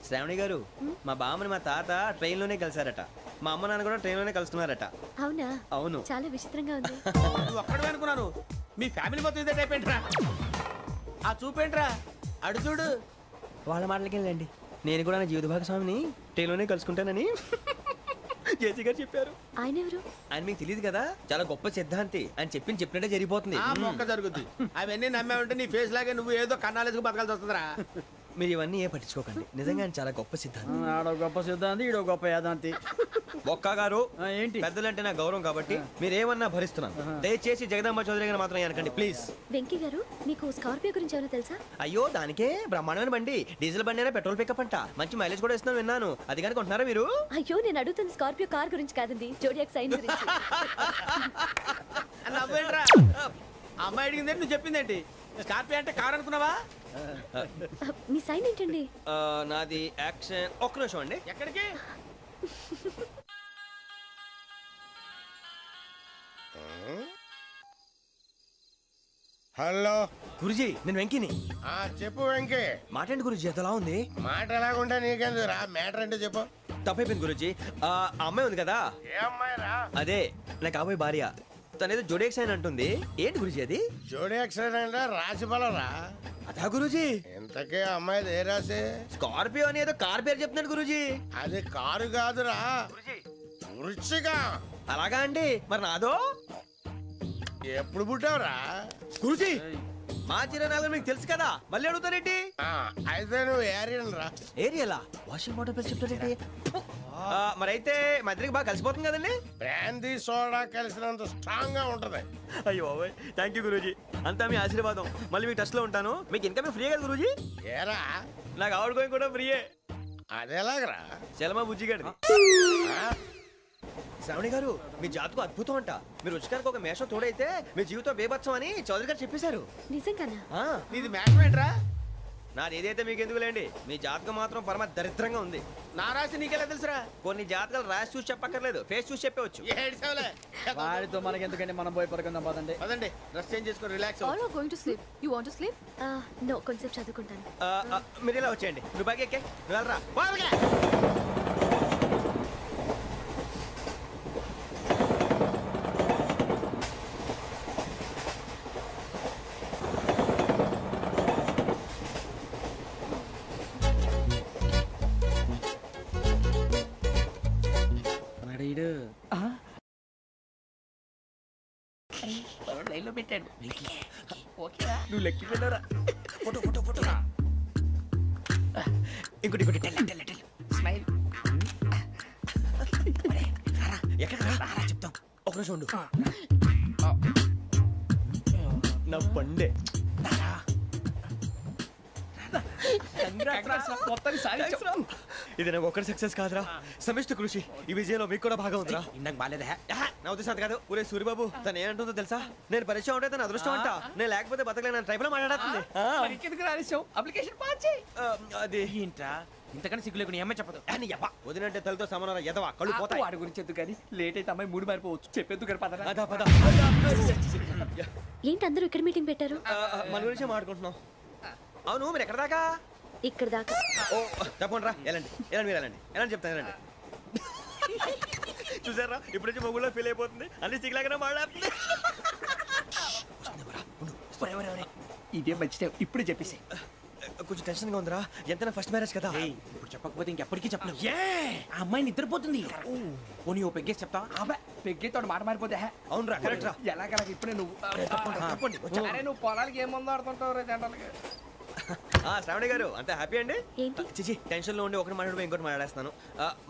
శ్రావణి గారు మా బామ్మని మా తాత ట్రైన్ లోనే కలిసారట మా అమ్మ నాన్న కూడా ట్రైన్ లోనే కలుస్తున్నారట అవునా అవును చాలా విచిత్రంగా ఉంది నువ్వు ఒక్కడే అనుకున్నాను మీ ఫ్యామిలీ మొత్తం ఇదే టైప్ ఏంట్రా ఆ చూపేంట్రా అడు చూడు వాళ్ళ మాటలకి వెళ్ళండి నేను కూడా నా జీవిత భాగస్వామిని ట్రైన్ లోనే కలుసుకుంటానని జేసీ గారు చెప్పారు ఆయన ఎవరు ఆయన మీకు తెలియదు కదా చాలా గొప్ప సిద్ధాంతి అని చెప్పినట్టే జరిగిపోతుంది మొక్క జరుగుద్ది అవన్నీ నమ్మే ఉంటే నీ ఫేస్ లాగే నువ్వు ఏదో కన్నాలేసుకు బతకాల్సి వస్తుందిరా మీరు ఇవన్నీ ఏ పట్టించుకోకండి నిజంగా ఆయన చాలా గొప్ప సిద్ధాంతి ఆడో గొప్ప సిద్ధాంతి ఈడో గొప్ప యాదాంతి ఒక్క గారు ఏంటి పెద్దలంటే నా గౌరవం కాబట్టి మీరు ఏమన్నా భరిస్తున్నాను దయచేసి జగదాంబ చౌదరి గారు మాత్రం అనకండి ప్లీజ్ వెంకీ గారు మీకు స్కార్పియో గురించి ఏమైనా తెలుసా అయ్యో దానికే బ్రహ్మాండమైన బండి డీజిల్ బండి అయినా పెట్రోల్ పికప్ అంట మంచి మైలేజ్ కూడా ఇస్తున్నాను విన్నాను అది కానీ కొంటున్నారా మీరు అయ్యో నేను అడుగుతుంది స్కార్పియో కార్ గురించి కాదండి జోడియాక్ సైన్ గురించి నవ్వేంట్రా అమ్మాయి అడిగిందేంటి నువ్వు చెప్పిందేంటి స్కార్పియో అంటే కార్ అనుకున్నావా మీ సైన్ ఏంటండి నాది యాక్షన్ ఒక్క నిమిషం అండి ఎక్కడికి హలో గురుజీ నేను వెంకిని చెప్పు వెంకీ మాట్లాడండి గురుజీ ఎంతలా ఉంది మాట ఎలాగుంటా నీకెందుకు రా మ్యాటర్ అంటే చెప్పు తప్పైపోయింది గురుజీ ఆ అమ్మాయి ఉంది కదా ఏ అమ్మాయి రా అదే నా కాబోయే భార్య తనేదో జోడేక్స్ అని అంటుంది ఏంటి గురుజీ అది జోడి యాక్సిడెంట్ రాసి బలరా అదా గురుజీ ఇంతకే అమ్మాయి ఏ రాసి స్కార్పియో అని ఏదో కార్ పేరు చెప్తున్నాడు గురుజీ అది కారు కాదురా వృచ్చిగా అలాగా అండి మరి నాదో ఎప్పుడు పుట్టావురా గురుజీ మా చిరనాలు మీకు తెలుసు కదా మళ్ళీ అడుగుతారేంటి అయితే నువ్వు ఏరియన్ రా ఏరియలా వాషింగ్ వాటర్ పేరు చెప్తారేంటి మరైతే మా ఇద్దరికి బాగా కలిసిపోతుంది కదండి బ్రాందీ సోడా కలిసినంత స్ట్రాంగ్ గా ఉంటది అయ్యో థ్యాంక్ యూ గురూజీ అంతా మీ ఆశీర్వాదం మళ్ళీ మీకు టచ్ లో ఉంటాను మీకు ఇంకా ఫ్రీ కదా గురూజీ ఏరా నాకు ఆవిడ గోయింగ్ కూడా ఫ్రీయే అదేలాగరా చలమా బుజ్జి గడిది శ్రావణి గారు మీ జాతకు అద్భుతం అంట మీరు రుచికారికి ఒక మేషం తోడైతే మీ జీవితం బేబత్సం అని చౌదరి గారు చెప్పేశారు నిజంగానా నీది మేషం ఏంట్రా నాది ఏదైతే మీకు ఎందుకు లేండి మీ జాతకం మాత్రం పరమ దరిద్రంగా ఉంది నా రాసి నీకెలా తెలుసురా కొన్ని జాతకాలు రాసి చూసి చెప్పక్కర్లేదు ఫేస్ చూసి చెప్పవచ్చు వాడితో మనకి ఎందుకంటే మనం పోయి పడుకుందాం పదండి పదండి డ్రెస్ చేంజ్ చేసుకొని relax All are going to sleep. You want to sleep? No కొంచెం చదువుకుంటాను మీరు ఇలా వచ్చేయండి నువ్వు బాగా ఎక్కే నువ్వు వెళ్ళరా లైన్లో పెట్టాడు నువ్వు లెక్కి వెళ్ళరా ఫోటో ఫోటో ఫోటో ఇంకోటి ఇంకోటి టెల్ స్మైల్ ఎక్కడ రా చెప్తాం ఒక రోజు ఉండు నా పండే మొత్తాన్ని సాధించాం ఇది నాకు ఒక్కడి సక్సెస్ కాదురా, సమిష్టి కృషి. ఈ విజయంలో మీకు కూడా భాగం ఉందిరా. ఇందాక బాగాలేదా? నా ఉద్దేశం అంత కాదు. ఊరే సూరిబాబు తను ఏమంటుందో తెలుసా? నేను పరిచయం ఉంటే తన అదృష్టం అంట. నేను లేకపోతే బతకలేను ట్రైబ్ లో మాట్లాడుతుంది. అప్లికేషన్ పాస్ చేయి. అది ఏంట్రా ఇంతకన్నా సిగ్గు లేకుండా ఏమై చెప్పదు. వదినంటే తలతో సమానం ఎదవా, కళ్ళు పోతాయి. వాడి గురించి ఎందుకు కానీ లేట్ అయితే అమ్మాయి మూడు మారిపోవచ్చు. చెప్పేందుకు కానీ పద. ఏంటి అందరూ ఇక్కడ మీటింగ్ పెట్టారు? మన గురించి మాట్లాడుకుంటున్నాం. అవును మీరు ఎక్కడ దాకా? ఇక్కడ దాకా. ఓ తప్పకుండా రా, వెళ్ళండి వెళ్ళండి, మీరు వెళ్ళండి వెళ్ళండి చెప్తాను, వెళ్ళండి. చూసారా ఇప్పుడు నుంచి మొగుల్లో ఫీల్ అయిపోతుంది, అన్ని సిగ్లాగానే మాట్లాడుతుంది. ఇదే మంచి టైం, ఇప్పుడు చెప్పేసి. కొంచెం టెన్షన్గా ఉందిరా, ఎంతైనా ఫస్ట్ మ్యారేజ్ కదా. ఇప్పుడు చెప్పకపోతే ఇంకెప్పటికీ చెప్పలేవు. ఆ అమ్మాయి నిద్రపోతుంది. పోనీ ఓ పెగ్గేసి చెప్తా. పెగ్గేతో మాట మారిపోతే. అవునరా కరెక్ట్ రా. ఎలాగలా ఇప్పుడే నువ్వు అరే నువ్వు పొలాలకి ఏం మందు ఆడుతుంటావు రే జనరల్గా. శ్రావణి గారు అంత హ్యాపీ అండి? ఏంటి? చిచి టెన్షన్ లో ఉండి ఒకటి మాట్లాడిపోయి ఇంకోటి మాట్లాడేస్తాను.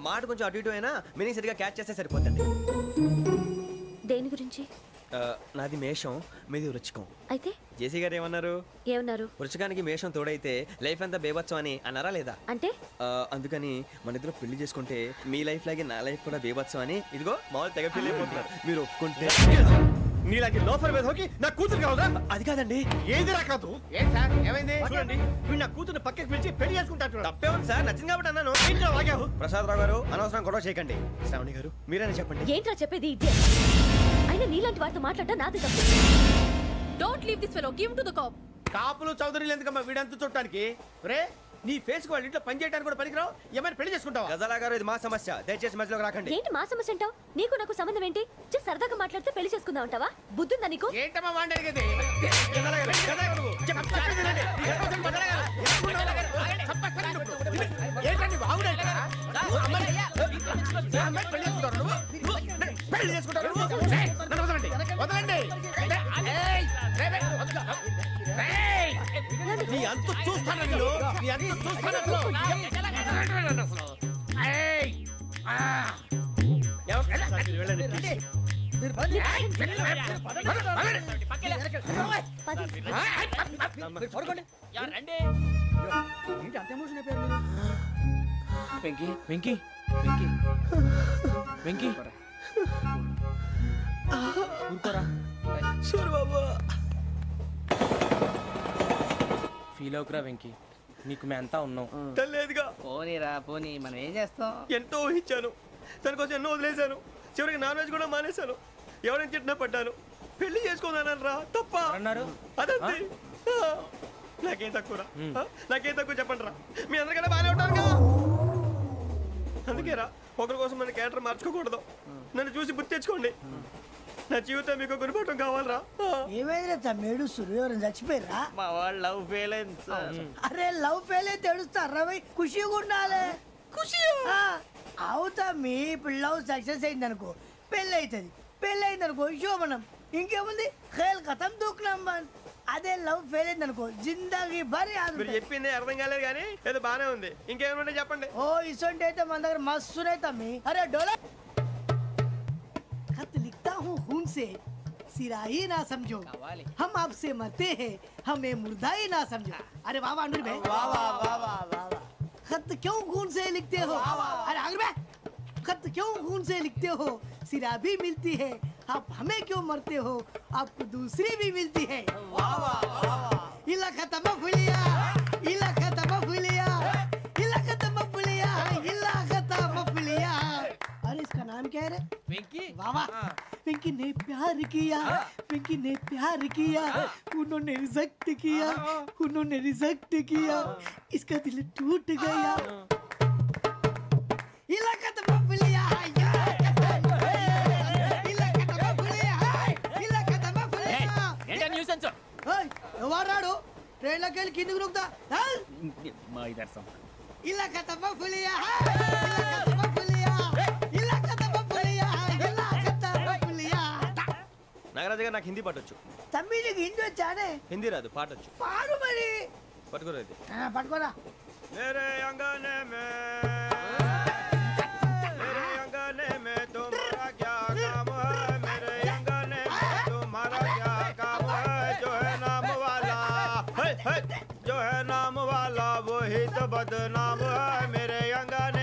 మాట కొంచెం అటు ఇటు అయినా మీనింగ్ సరిగా క్యాచ్ చేస్తే సరిపోతుంది. దేని గురించి? నాది మేషం, మీది వృచ్చికం. అయితే జేసీ గారు ఏమన్నారు? వృచ్చికానికి మేషం తోడైతే లైఫ్ అంతా బేబత్సం అని అన్నారా లేదా? అంటే అందుకని మన ఇద్దరు పెళ్లి చేసుకుంటే మీ లైఫ్ లాగే నా లైఫ్ కూడా బేబత్సం అని ఇదిగో మామూలు తెగ పెళ్లి అయిపోతున్నారు. మీరు ఒప్పుకుంటే నీలాంటి లోఫర్ మీద హోకి నా కూతురు కావదా? అది కాదండి. ఏది రాకాదు. ఏం సార్ ఏమైంది? చూడండి వీడు నా కూతురు పక్కకి పిలిచి పెళ్లి చేసుకుంటాడు. తప్పే ఉంది సార్, నచ్చింది కాబట్టి అన్నాను. ప్రసాద్ రావు గారు అనవసరం గొడవ చేయకండి. శ్రావణి గారు మీరైనా చెప్పండి. ఏంట్రా చెప్పేది? అయినా నీలాంటి వారితో మాట్లాడటం నాది తప్పు. Don't leave this fellow, give to the cop. కాపులు చౌదరులు ఎందుకమ్మా వీడంతా చూడటానికి? రే నీ ఫేస్ కు వాళ్ళ ఇంట్లో పని చేయడానికి కూడా పనికిరావు. ఏమైనా పెళ్లి చేసుకుంటావా? గజాలా గారు ఇది మా సమస్య, దయచేసి మధ్యలోకి రాకండి. ఏంటి మా సమస్య అంటావు? నీకు నాకు సంబంధం ఏంటి? జస్ట్ సరదాగా మాట్లాడితే పెళ్లి చేసుకుందాం అంటావా? బుద్ధుందా నీకు? ఏంటమ్మా వాడి అడిగేది? పెళ్లి చేసుకుంటారు. వదలండి. నీ అంత చూస్తాను నేను, నీ అంత చూస్తాను అసలు. వెంకీ వెంకీ వెంకీ ఊరుకోరా. ఫీల్ అవుకురా వెంకీ, నీకు మేమంతా ఉన్నాం. తెలియదుగా. పోనీరా పోనీ, మనం ఏం చేస్తాం? ఎంతో ఊహించాను, దానికోసం ఎన్నో వదిలేశాను. చివరికి నాన్ వెజ్ కూడా మానేశాను. ఎవరైనా తిట్టినా పడ్డాను. పెళ్లి చేసుకోదానని రా తప్ప అన్నారు. అదంతే. నాకేం తక్కువ, నాకేం తక్కువ చెప్పండి రా. మీ అందరికన్నా బాగానే ఉంటారు కదా. అందుకే రా, ఒకరి కోసం మన క్యారెక్టర్ మార్చుకోకూడదు. నన్ను చూసి గుర్తు తెచ్చుకోండి. నా జీవితం మీకు గురిపటం కావాలరా. ఏమైనా తమ్మేడు సురవరం చచ్చిపోయిరా? మా వాళ్ళు లవ్ ఫెయిల్ అయింది సార్. అరే లవ్ ఫెయిల్ అయితే ఏడుస్తారా? ఖుషిగా ఉండాలి. ఖుషి అవుతా. మీ ఇప్పుడు లవ్ సక్సెస్ అయింది అనుకో పెళ్ళి అవుతుంది. పెళ్ళి అయింది అనుకో శోభనం. ఇంకేముంది ఖేల్ కథం దూకునాం బాన్. అదే లవ్ ఫెయిల్ అయింది అనుకో జిందగీ భారీ. మీరు చెప్పింది అర్థం కాలేదు కానీ ఏదో బానే ఉంది. ఇంకేమైనా చెప్పండి. ఓ ఇసొంటి అయితే మన దగ్గర మస్తునే తమ్మి. అరే డోలా खत लिखता हूँ खून से, सिरा ही ना समझो, हम आपसे मरते हैं, हमें मुर्दा ही ना समझो. अरे वाह वाह अनुर भाई, वाह वाह वाह वाह वाह. खत क्यों खून से लिखते हो? अरे अनुर भाई, खत क्यों खून से लिखते हो? सिरा भी मिलती है, आप हमें क्यों मरते हो? आपको दूसरी भी मिलती है. वाह वाह वाह. इला खत्म फुलिया, इला खत्म फुलिया, इला खत्म फुलिया, इला खत्म फुलिया. अरे इसका नाम क्या है रे? पिंकी. वाह वाह. पिंकी ने प्यार किया, पिंकी ने प्यार किया, उन्होंने रिजेक्ट किया, उन्होंने रिजेक्ट किया, इसका दिल टूट गया. इलाका तो बबलिया, इलाका तो बबलिया, इलाका तो बबलिया. ఏంటా న్యూసెన్స్? ओए ఎవరాడు? ట్రైన్ లోకి వెళ్ళి కిందికి నొక్కుతా. మా ఇదర్సం. ఇలాకా तो बबलिया, इलाका तो बबलिया, इलाका तो बबलिया, इलाका तो बबलिया. నాగరాజు గారు నాకు హిందీ పాటొచ్చు. తమ్మి నీకు హిందీ వచ్చానే? హిందీ రాదు, పాటొచ్చు. పాడు మరి. పట్టుకోలేదు. పట్టుకోరా. मेरे अंगने में, मेरे अंगने में तुम्हारा क्या काम है? मेरे अंगने में तुम्हारा क्या काम है? जो है नाम वाला, जो है नाम वाला वही तो बदनाम है. मेरे अंगने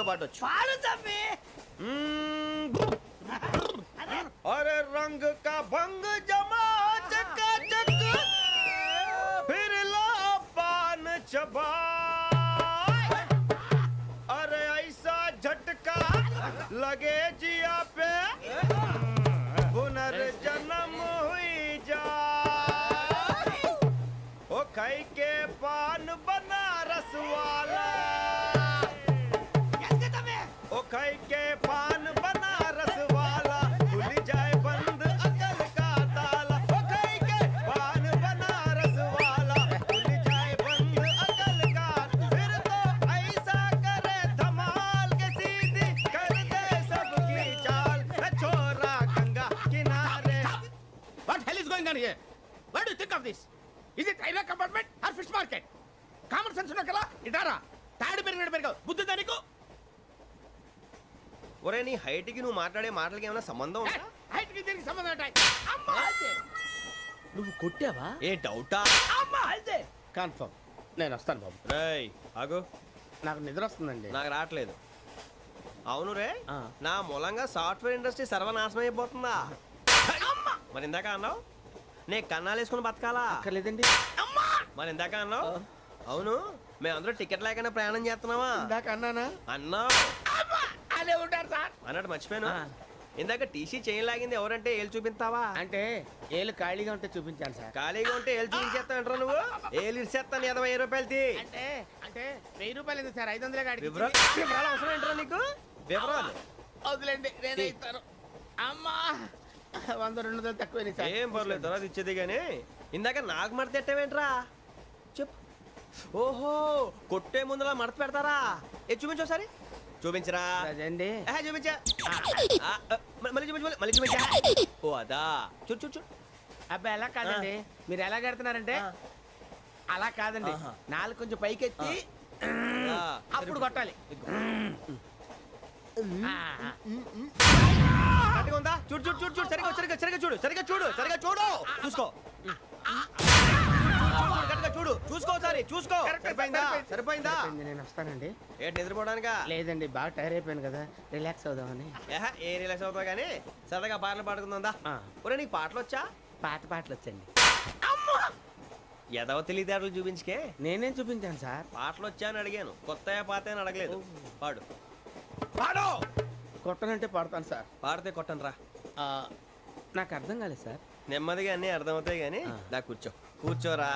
పాడొచ్చు. పాడు తమ్మి. अरे रंग का भंग जमा चकाचक फिर ला पान चबा अरे ऐसा झटका लगे जिया पे पुनर्जन्म हुई जा ओ खाई के पान बनारस वाला ओ खाई के पान बनारस वाला खुल जाए बंद अकल का ताला ओ खाई के पान बनारस वाला खुल जाए बंद अकल का फिर तो ऐसा करे धमाल के सीधी कर दे सबकी चाल छोरा गंगा किनारे. What hell is going on here? What do you think of this? Is it railway compartment or fish market? Common sense ఉన్న కదా ఇటారా తాడు పెరిగావు బుద్ధి దానికి. ఒరే నీ హైట్ కి నువ్వు మాట్లాడే మాటలకి ఏమైనా సంబంధం ఉందా? హైట్ కి దీనికి సంబంధం ఉంటాయి. అమ్మా నువ్వు కొట్టావా? ఏ డౌటా? అమ్మా అయితే కన్ఫర్మ్ నేను వస్తాను బాబు. రేయ్ ఆగు, నాకు నిద్ర వస్తుందండి. నాకు రావట్లేదు. అవును రే, నా మూలంగా సాఫ్ట్వేర్ ఇండస్ట్రీ సర్వనాశనం అయిపోతుందా? మరి ఇందాక అన్నావు నే కన్నాలు వేసుకుని బతకాలా? అక్కర్లేదండి. మరి ఇందాక అన్నావు అవును మేమందరూ టికెట్ లేకుండా ప్రయాణం చేస్తున్నావా? ఇందాక అన్నానా? అన్నావు. అదే ఉంటారు సార్. అన్నట్టు మర్చిపోయాను, ఇందాక టీసీ చైన్ లాగింది ఎవరంటే ఏళ్ళు చూపిస్తావా? అంటే ఏళ్ళు ఖాళీగా ఉంటే చూపించాను సార్. ఖాళీగా ఉంటే ఏళ్ళు చూపించేస్తానంటారా నువ్వు? ఏళ్ళు ఇచ్చేస్తాను 20 రూపాయలది. అంటే 1000 రూపాయలు ఎందుకు సార్? 500 కాడికి. వివరాలు అవసరం ఏంటరా నీకు? వివరాలు వదిలేండి నేనే ఇస్తాను. అమ్మా 100-200 తక్కువ సార్. ఏం పర్లేదు తర్వాత ఇచ్చేది కానీ ఇందాక నాకు మడత పెట్టావేంట్రా? చెప్పు. ఓహో కొట్టే ముందులా మడత పెడతారా? ఏ చూపించు ఒకసారి. చూపించరా? అదండి చూపించా. మళ్ళీ చూపించు, మళ్ళీ చూపించా. ఓ అదా చూడు చూడు చూడు. అబ్బాయి ఎలా కాదండి, మీరు ఎలా కడుతున్నారంటే అలా కాదండి, నాలుగు కొంచెం పైకెత్తి అప్పుడు కొట్టాలి. కరెక్ట్గా ఉందా? చూడు చూడు చూడు చూడు సరిగా సరిగా సరిగా చూడు సరిగా చూడు సరిగా చూడు చూసుకో. చూడు చూసుకో సారి చూసుకో. సరిపోయిందా? సరిపోయిందా? నేను వస్తానండి. ఏంటి నిద్రపోవడానికా? లేదండి బాగా టైర్ అయిపోయాను కదా, రిలాక్స్ అవుదామని. ఏ రిలాక్స్ అవుతావు కానీ సరదాగా పాటలు పాడుకుందా? ఒరే నీకు పాటలు వచ్చా? పాటలు వచ్చండి. ఎదవ తెలివితేటలు చూపించుకే. నేనేం చూపించాను సార్? పాటలు వచ్చా అని అడిగాను, కొత్త పాత అని అడగలేదు. పాడు పాడు. కొట్టనంటే పాడతాను సార్. పాడితే కొట్టను రా. నాకు అర్థం కాలేదు సార్. నెమ్మదిగా అన్నీ అర్థమవుతాయి కానీ దా కూర్చో. కూర్చోరా.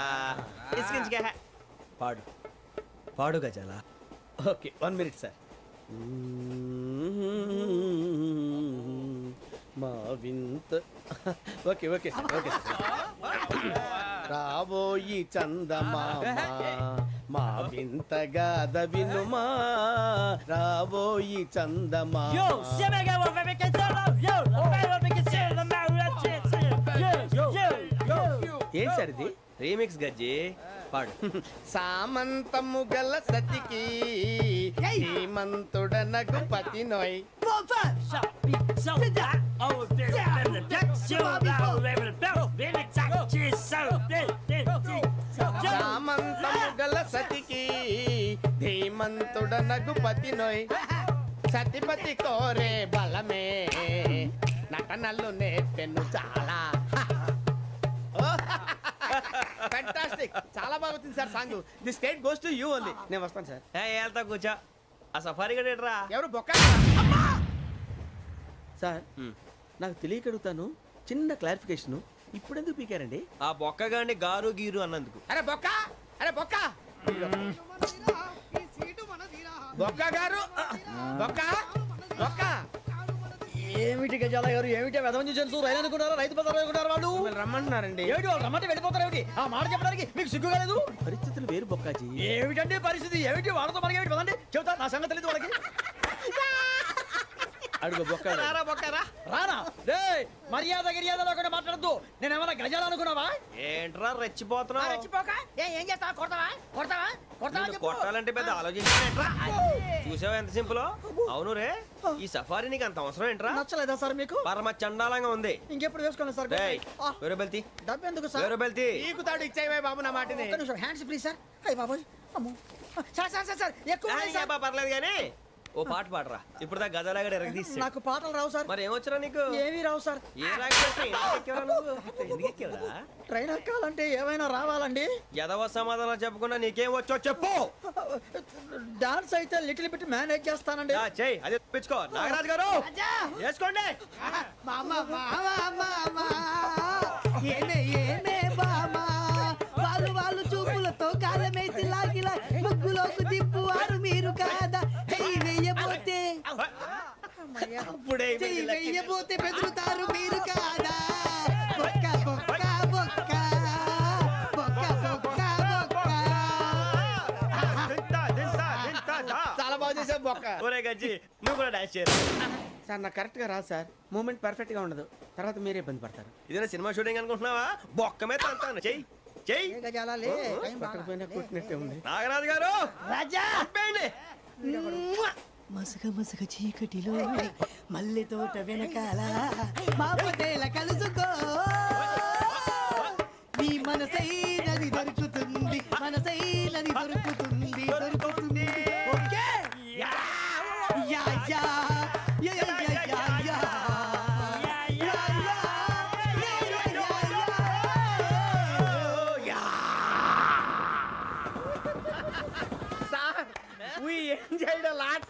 పాడు పాడు గజాల. Okay 1 minute sir. మా వింత. Okay okay sir okay sir. రాబోయి చందమామ మా వింత గాథ వినుమా, రాబోయి చందమామ. ఏంటి సార్ ఇది? రీమిక్స్ గజ్జి. పాడు. సామంతము గల సతికి హేమంతుడనగు పతి నోయ్. సామంతము గల సతికి ధీమంతుడనగు పతి నోయ్. సతిపతి కోరే బలమే నటనలు నేర్పెను చాలా. ఫ్యాంటాస్టిక్, చాలా బాగా వచ్చింది sir song. The state goes to you only. నేను వస్తాను సార్. వెళ్తా కూర్చో. ఆ సఫారీ గడేట్రా ఎవరు బొక్క సార్? నాకు తెలియక అడుగుతాను, చిన్న క్లారిఫికేషన్. ఇప్పుడు ఎందుకు పీకారండి? ఆ బొక్కగాండి గారు గీరు అన్నందుకు. అరే బొక్క, అరే బొక్క, బొక్క గారు, బొక్క బొక్క. ఏమిటి గజాల గారు, ఏమిటి వెదవం చూసాను రైలు అనుకున్నారా? రైతు బజార్ అనుకున్నారు వాళ్ళు. రమ్మంటున్నారండి. ఏమిటి వాళ్ళు రమ్మంటే వెళ్ళిపోతారు? ఏమిటి ఆ మాట చెప్పడానికి మీకు సిగ్గు కాలేదు? పరిస్థితులు వేరు బొక్కాజీ. ఏమిటండి పరిస్థితి? ఏమిటి వాళ్ళతో మనకి ఏమిటి పదండి చెబుతా, నా సంగతి తెలియదు వాళ్ళకి. అడుగు బొక్క. రారా బొక్కరా. రానా రే, మర్యాద గిర్యాద లేకుండా మాట్లాడద్దు. నేనేమన్నా గజాలు అనుకున్నావా? ఏంట్రా రెచ్చిపోతున్నావు? రెచ్చిపోక ఏం చేస్తావా? కొడతావా కొడతావా కొడతావా? కొట్టాలంటే పెద్ద ఆలోచించానేంట్రా? చూసావా ఎంత సింపుల్. అవును రే, ఈ సఫారీ నీకు అంత అవసరం ఏంట్రా? నచ్చలేదా సార్ మీకు? పరమ చండాలంగా ఉంది. ఇంకెప్పుడు వేసుకోండి సార్. వేరే బెల్తి. డబ్బు ఎందుకు సార్? వేరే బెల్తి. నీకు తాడు ఇచ్చాయి బాబు నా మాటని. Hands free sir. అయ్యి బాబోయ్, అమ్మో సార్ సార్ సార్ సార్ ఎక్కువ పర్లేదు కానీ ఓ పాట పాడరా ఇప్పుడు దా గదలాగడ ఎరగదీసి నాకు పాటలు రావు సార్. మరి ఏమొచ్చరా నీకు? ఏమీ రావు సార్. ఏ రాకపోతే ట్రైన్ ఎక్కాలంటే ఏమైనా రావాలండి? ఎదవ సమాధానం చెప్పకుండా నీకేం వచ్చో చెప్పు. డాన్స్ అయితే లిటిల్ బిట్ మేనేజ్ చేస్తానండి. చెయ్యి అదే తెప్పించుకో. నాగరాజు గారు వేసుకోండి. వాళ్ళు చూపులతో కాలమేసి లాగిలా ముగ్గులోకి తిప్పువారు మీరు కాదా? వెయ్యబోతే బెదురుతారు మీరు కాదా? బొక్క బొక్క బొక్క బొక్క బొక్క బొక్క. చాలా బాగా చేసావు బొక్క. ఒరే గజ్జి నువ్వు కూడా డాన్స్ చేయరు సార్ నాకు కరెక్ట్ గా రాదు సార్. మూమెంట్ పర్ఫెక్ట్ గా ఉండదు, తర్వాత మీరే ఇబ్బంది పడతారు. ఇదేనా సినిమా షూటింగ్ అనుకుంటున్నావా? బొక్క మీద అంటాను. చెయ్యి చెయ్యి. కొట్టినట్టే ఉంది. నాగరాజు గారు రాజా చెప్పండి. మసక మసక చీకటిలో మల్లె తోట వెనకాల మా పటేల కలుసుకో. నీ మనసైనది దొరుకుతుంది, మనసైనది దొరుకుతుంది, దొరుకుతుంది. Okay yeah yeah yeah yeah yeah yeah yeah.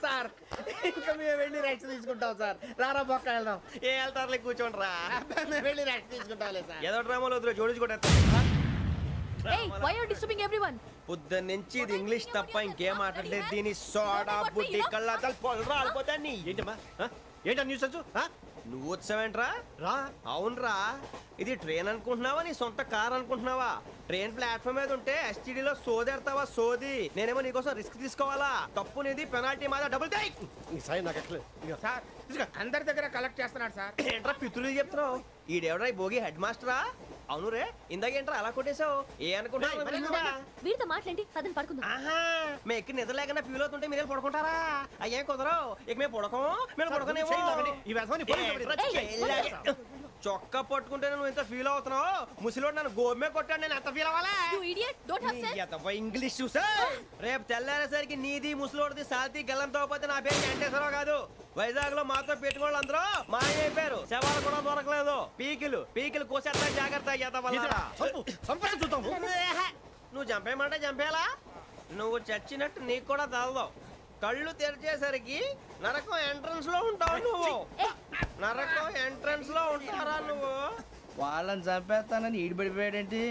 Sir ఇంకా మేము వెళ్ళి రెస్ట్ తీసుకుంటాం సార్. రారా బొక్క వెళ్దాం. ఏ వెళ్తారులే కూర్చోండి రా. మేము వెళ్ళి రెస్ట్ తీసుకుంటాం సార్. ఏదో డ్రామాలో వద్దు జోడించుకుంటా. పొద్దున్న నుంచి ఇది ఇంగ్లీష్ తప్ప ఇంకేం మాట్లాడలేదు. దీని సోడా బుద్ధి కళ్ళ పొలం రాలిపోతా. నీ ఏంటమ్మా ఏంటా న్యూస్ వచ్చు? నువ్వు వచ్చావేంట్రా? రా. అవునరా, ఇది ట్రైన్ అనుకుంటున్నావా నీ సొంత కార్ అనుకుంటున్నావా? ట్రైన్ ప్లాట్ఫామ్ మీద ఉంటే ఎస్టీడీలో సోదేడతావా సోది. నేనేమో నీకోసం రిస్క్ తీసుకోవాలా? తప్పు నీది, పెనాల్టీ మాదా, డబుల్ టై. సార్ అందరి దగ్గర కలెక్ట్ చేస్తున్నాడు సార్. ఏంట్రా పితులు చెప్తున్నావు? ఈడెవడ్రా ఈ భోగి హెడ్ మాస్టరా? అవును రే, ఇందాకేంట్రా అలా కొట్టేశావు? ఏ అనుకుంటున్నావు? వీరితో మాట్లాడి పదని పడుకుందాం. ఆహా, మేము ఎక్కి నిద్ర లేకుండా ఫీల్ అవుతుంటే మీరే పడుకుంటారా? అయ్యేం కుదరవు. ఇక మేము పడకం, మేము పడుకునేమో. చొక్కా పట్టుకుంటే నువ్వు ఎంత ఫీల్ అవుతున్నావు? ముసలివాడు నన్ను గోమే కొట్టాడు, నేను ఎంత ఫీల్ అవ్వాలా? ఇంగ్లీష్ చూసా. రేపు తెల్లారేసరికి నీది ముసలివాడిది సాల్తీ గల్లంతో పోతే నా పేరు వెంకటేశ్వరరావు కాదు. వైజాగ్ లో మాతో పెట్టుకోళ్ళు అందరూ మాయైపోయారు. శవాలు కూడా దొరకలేదు. పీకిలు కోసేస్తా జాగ్రత్త. నువ్వు చంపేయమంటే చంపేలా? నువ్వు చచ్చినట్టు నీకు కూడా తగదు. కళ్ళు తెరిచేసరికి నరకం ఎంట్రన్స్ లో ఉంటావు నువ్వు. నరకం ఎంట్రన్స్ లో ఉంటారా నువ్వు? వాళ్ళని చంపేస్తానని ఈడిపడిపోయాడేంటి?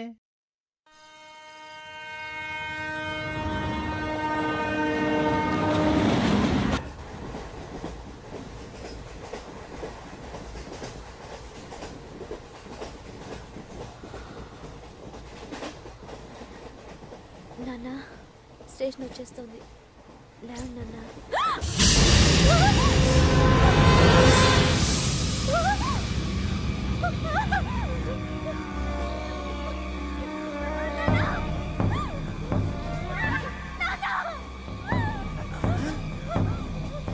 నాన్న స్టేషన్ వచ్చేస్తుంది. లేవు నాన్న.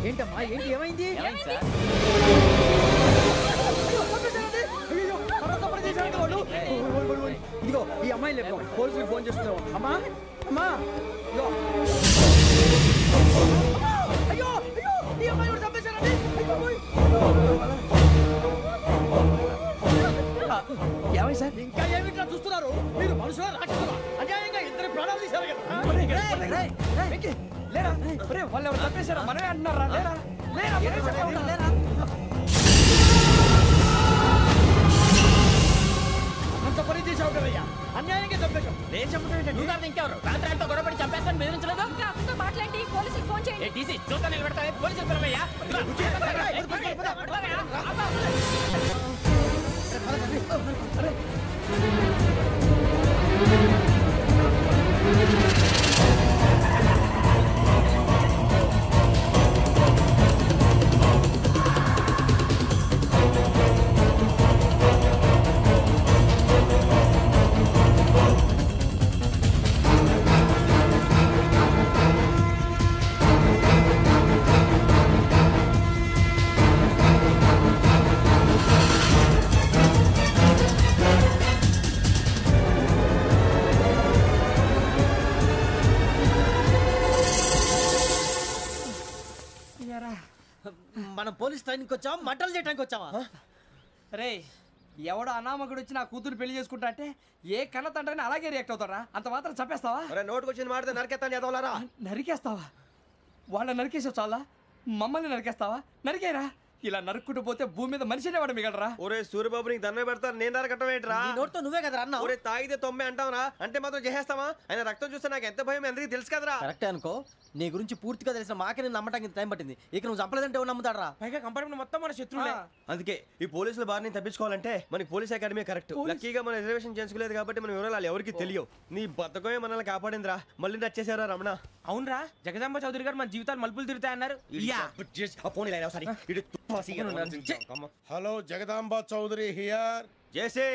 ఏంటమ్మా ఏంటి ఏమైంది? ఇదిగో ఈ అమ్మాయి లేపు పోలీసులకు ఫోన్ చేస్తున్నావు. అమ్మా అమ్మా అయ్యో అయ్యో ఈ అమ్మాయి కూడా చంపేశారండి. ఏమై సార్? ఇంకా ఏమిట్లా చూస్తున్నారు? మీరు మనుషుల రాక్షసులా? అన్యాయంగా ఇద్దరు ప్రాణాలు తీశారు కదా. లేరా వాళ్ళు ఎవరు చంపేశారా? మనమే అంటున్నారా? లేరా లేరా అంత పని చేసావు కదయ్యా, అన్యాయంగా చంపేశావు. నేను చెప్పడం ఇంకెవరు రాత్రి గొడవపడి చంపేస్తాను బెదిరించలేదు. మాట్లాడి పోలీసులు ఫోన్ చేయండి. చూస్తా నిలబెడతా పోలీసులు పిలవయ్యా. పోలీస్ ట్రైనింగ్ వచ్చావా మంటలు చేయడానికి వచ్చావా? రే ఎవడో అనామకుడు వచ్చి నా కూతురు పెళ్లి చేసుకుంటా అంటే ఏ కన్న తండ్రిని అలాగే రియాక్ట్ అవుతారా? అంత మాత్రం చంపేస్తావా? నోటుకు వచ్చింది మాడితే నరికేస్తాను చదవాలరా. నరికేస్తావా? వాళ్ళ నరికేసావు చాలా, మమ్మల్ని నరికేస్తావా? నరికేరా. ఇలా నరుక్కుంటూ పోతే భూమి మీద మనిషినే వాడు మిగలరా. ఒరే సూర్యబాబు నీకు దండ పెడతాను, నేను నరకటం ఏంట్రా? నోటితో నువ్వే కదా అన్నా. ఒరే తాగితే తొమ్మే అంటావురా, అంటే మాత్రం చేసేస్తావా? ఆయన రక్తం చూస్తే నాకు ఎంత భయం అందరికీ తెలుసు కదరా. కరెక్టే అనుకో, నీ గురించి పూర్తిగా తెలిసిన మాకే నేను నమ్మటానికి టైం పట్టింది. ఇక నువ్వు చంపలేదంటే ఎవరు నమ్ముతాడరా? పైగా కంపార్ట్మెంట్ మొత్తం మన శత్రువులే. అందుకే ఈ పోలీసుల బారిని తప్పించుకోవాలంటే మనకి పోలీస్ అకాడమీ కరెక్ట్. లక్కీగా మనం రిజర్వేషన్ చేసుకోలేదు కాబట్టి మన వివరాలు ఎవరికి తెలియవు. నీ బతకమే మనల్ని కాపాడిందిరా. మళ్ళీ నచ్చేసారా రమణ? అవునరా, జగదాంబ చౌదరి గారు మన జీవితాలు మలుపులు తిరుగుతాయన్నారు. Hello Jagadamba Chowdary here. జేసే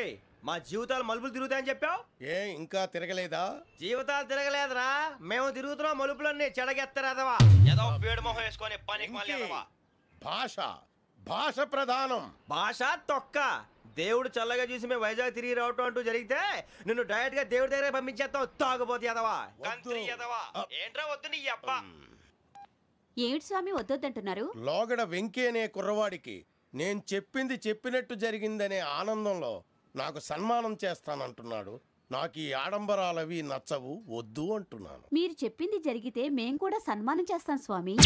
మా జీవితాలు మలుపులు తిరుగుతాయని చెప్పావు, ఏ ఇంకా తిరగలేదా? జీవితాలు తిరగలేదురా, మేము తిరుగుతున్నాం మలుపులన్నీ. చెడగెత్తరాదవా ఏదో పేడు మొహం వేసుకొని పనికి. భాష భాష ప్రధానం. భాష తొక్క. దేవుడు చల్లగా చూసి మేము వైజాగ్ తిరిగి రావటం అంటూ జరిగితే నిన్ను డైరెక్ట్ గా దేవుడి దగ్గర పంపించేస్తావు. తాగబోతు ఎదవా, కంత్రి ఎదవా. ఏంట్రా వద్దు నీ అబ్బా. ఏమిటి స్వామి వద్దంటున్నారు? లోగడ వెంకీ అనే కుర్రవాడికి నేను చెప్పింది చెప్పినట్టు జరిగిందనే ఆనందంలో నాకు సన్మానం చేస్తానంటున్నాడు. నాకు ఈ ఆడంబరాలవి నచ్చవు, వద్దు అంటున్నాను. మీరు చెప్పింది జరిగితే మేం కూడా సన్మానం చేస్తాం స్వామి.